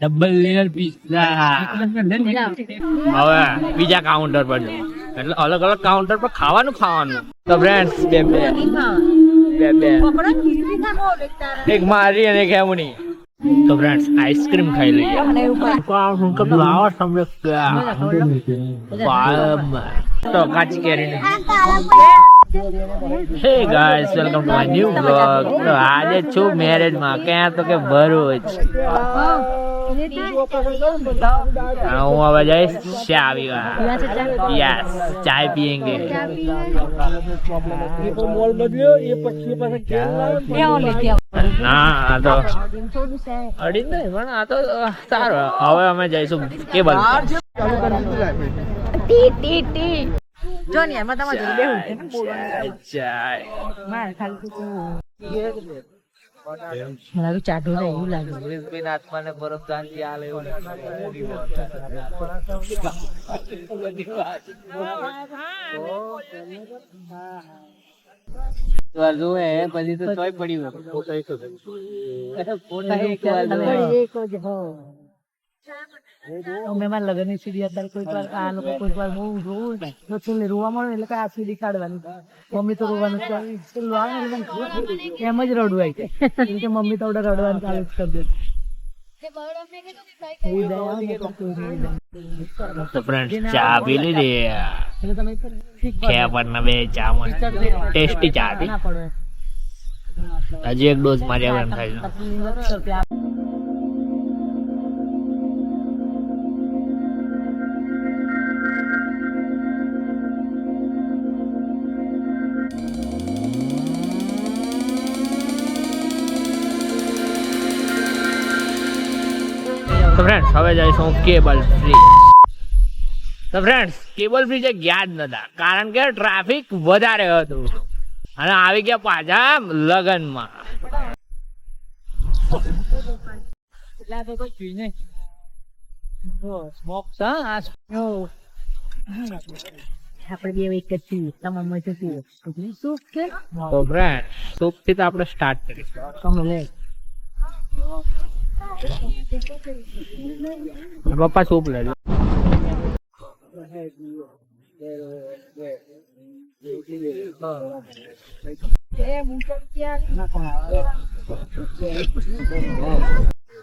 Double layer pizza હવે બીજા counter પર જવું એટલે અલગ અલગ કાઉન્ટર પર ખાવાનું તો ફ્રેન્ડ્સ બે એક મારી અને એક એમની તો ફ્રેન્ડ્સ આઈસ્ક્રીમ ખાઈ લઈએ તો કાચી કેરી hey guys welcome to my new blog તો આજે છું મેરેજ માં ક્યાં તો કે ભરૂચ હું હવે જઈશ ચા પીવા યસ ચાય પીએંગે ના આ તો અડી નહીં પણ આ તો સારું હવે અમે જઈશું કેબલ જો ને એમાં તમારે જોઈ બેહું લાગે ચાટું ને એવું લાગે આત્માને પરમ શાંતિ આલે એવું જોવે પછી તો તોય પડ્યું અમે મારા લગ્ન ની સીડી અત્યારે કોઈ વાર આ લોકો કોઈ વાર બહુ રોવું તો છેલ્લે રોવા મળે એટલે આ સીડી કાઢવાની મમ્મી તો રોવાનું એમ જ રડવું આવી કેમ કે મમ્મી તો રડવાનું ચાલુ જ કરી દે ફ્રેન્ડ ચા પી લીધી ખેપરના બે ચા ટેસ્ટી ચા હતી હજી એક ડોઝ માર્યા એમ થાય તો ફ્રેન્ડ્સ હવે જઈશું કેબલ બ્રિજ તો ફ્રેન્ડ્સ કેબલ બ્રિજ ગયા જ નતા કારણ કે ટ્રાફિક વધારે હતું અને આવી ગયા પાછા લગનમાં આપણે બે એક જ છીએ તમામ સૂપ કે તો ફ્રેન્ડ સૂપ થી તો આપણે સ્ટાર્ટ કરીશું તમે લે પપ્પા સૂપ લેજો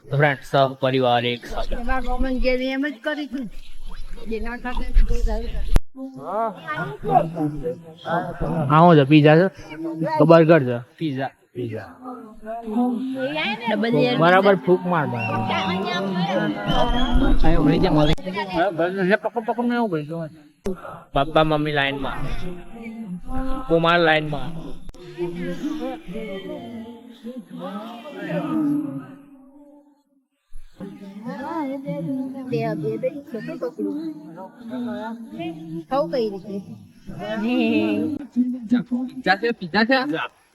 તો ફ્રેન્ડ સબ પરિવાર એક સાથે હા હું છે પીઝા છે તો બર્ગર છે પીઝા બરાબર ફૂક માર પપ્પા મમ્મી લાઈન માં કુમાર લાઈન માં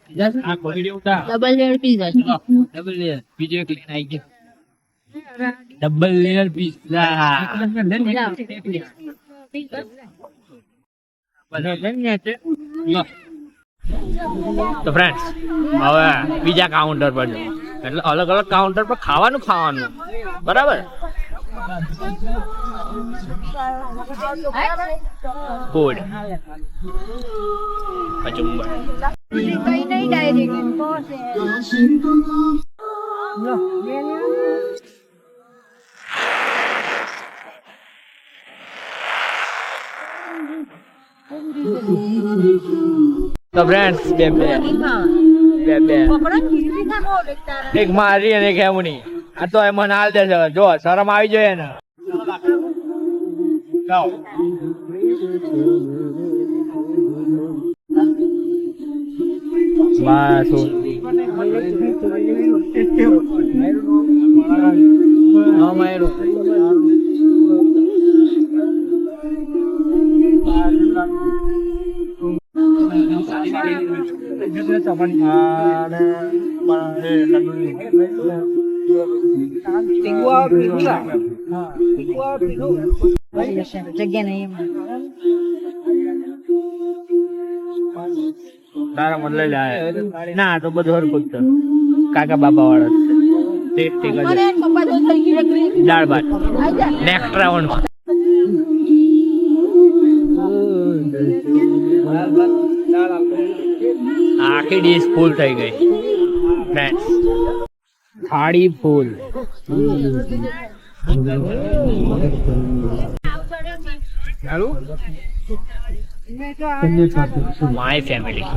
double layer pizza double layer બીજો એક લઈને આવી ગયો ડબલ લેયર પિઝા તો ફ્રેન્ડ્સ હવે બીજા કાઉન્ટર પર જવું એટલે અલગ અલગ કાઉન્ટર પર ખાવાનું બરાબર ફૂડ કચુંબર તો ફ્રેન્ડ્સ બે એક મારી અને એક એમની આ તો એમાં હાલ દે છે જો શરમ આવી જોઈએ ને જગ્યા નહીં તારા મને લઈ લે ના તો બધું હરકું કાકા બાપા વાળા દાળ ભાત નેક્સ્ટ રાઉન્ડમાં. આખી ડીશ ફૂલ થઈ ગઈ ફ્રેન્ડ્સ. થાળી ફૂલ. My family.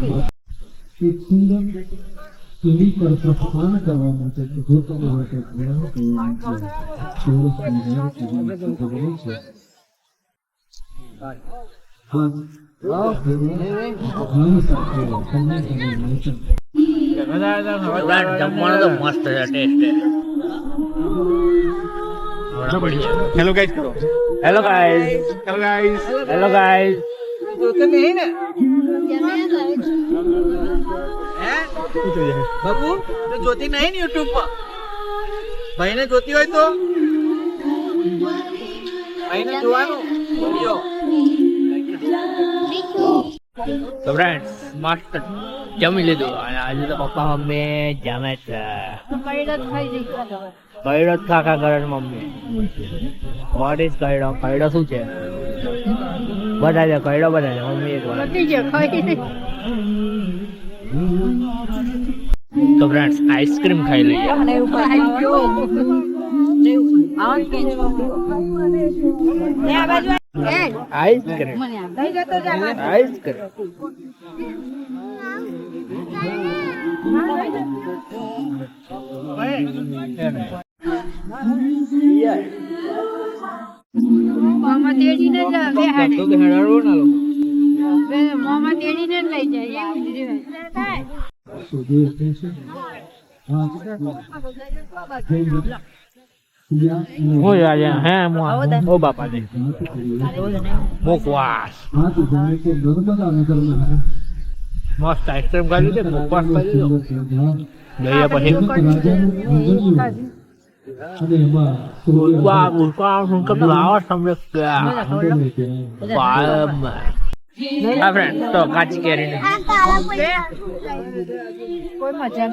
જમવાનું તો મસ્ત છે. ટેસ્ટ. હેલો ગાઈસ કરો. Hello guys. Hello guys. Hello guys. Babu તો જોતી નહીં ને યુટ્યુબ પર ભાઈને જોતી હોય તો ભાઈને જોવાનું વિડિયો. તો ફ્રેન્ડ્સ મસ્ત જમી લીધું અને આજે તો પપ્પા મમ્મી જમે છે. કઈડો જ ખાખા કરે છે મમ્મી. વોટ ઇઝ કઈડો? કઈડો શું છે? બતાવી દે. કઈડો બતાવી દે મમ્મી એક વાર. તો ફ્રેન્ડ્સ આઈસ્ક્રીમ ખાઈ લઈએ. આઈસ્ક્રીમ. આઈસ્ક્રીમ. મામા તેડીને જ બેહાડે. મામા તેડીને જ લઈ જાય એવું જ થાય. હું આજે હે ઓ બાપા દે મુખવાસ. મસ્ત આઈસ્ક્રીમ ખાઈ લીધી. મુખવાસ ખાઈ લીધો. જઈએ પછી હા ફ્રેન્ડ તો કાચી કેરી કોઈ મજા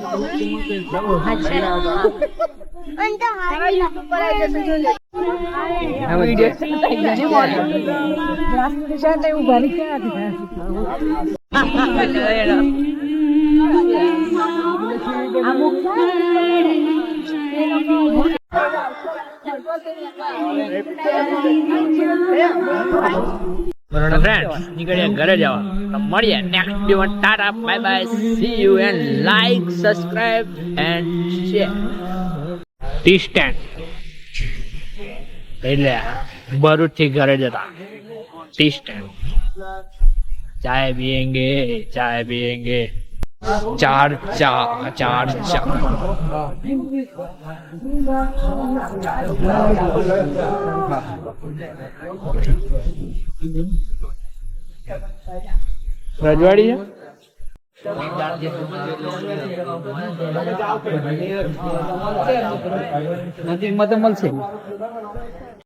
ફ્રેન્ડ નીકળીએ ઘરે જવા. તો મળીએ next video. Tata bye bye. C you and like subscribe and share. T stand એટલે ભરૂચ થી ઘરે જતા ટી સ્ટેન્ડ. ચાય પીએંગે ચાય પીએંગે. ચાર ચા ચાર ચા. રજવાડી છે. નજીકમાં તો મળશે.